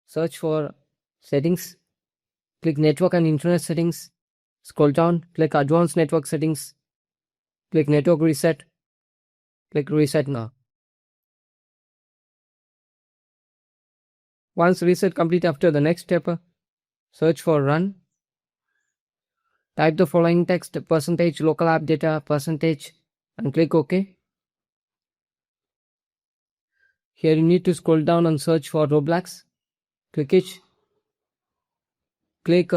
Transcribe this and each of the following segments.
search for settings, click network and internet settings, scroll down, click advanced network settings, click network reset, click reset now. Once reset complete, after the next step, search for run. Type the following text, percentage local app data, percentage, and click OK. Here you need to scroll down and search for Roblox. Click it. Click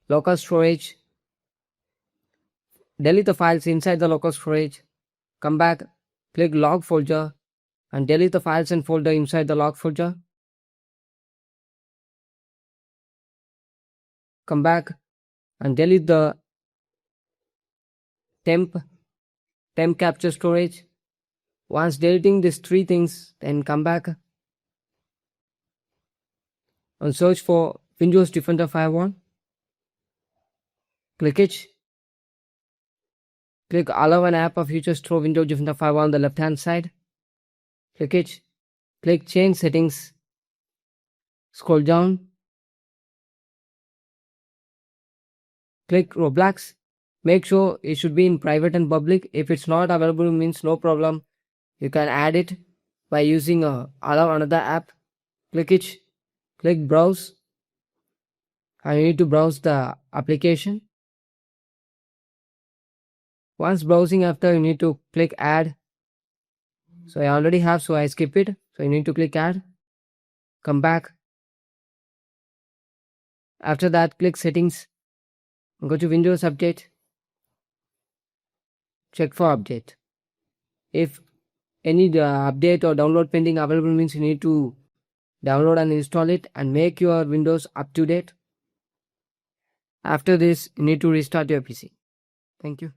local storage. Delete the files inside the local storage. Come back, click log folder and delete the files and folder inside the log folder. Come back and delete the temp capture storage. Once deleting these three things, then come back and search for Windows Defender Firewall. Click it. Click allow an app or features through Windows Defender Firewall on the left hand side. Click it. Click change settings. Scroll down. Click Roblox. Make sure it should be in private and public. If it's not available, means no problem. You can add it by using allow another app. Click it. Click browse. And you need to browse the application. Once browsing, after you need to click add. So I already have, so I skip it. So you need to click add. Come back. After that, click settings. Go to Windows Update. Check for update. If any update or download pending available, means you need to download and install it and make your Windows up to date. After this, you need to restart your PC. Thank you.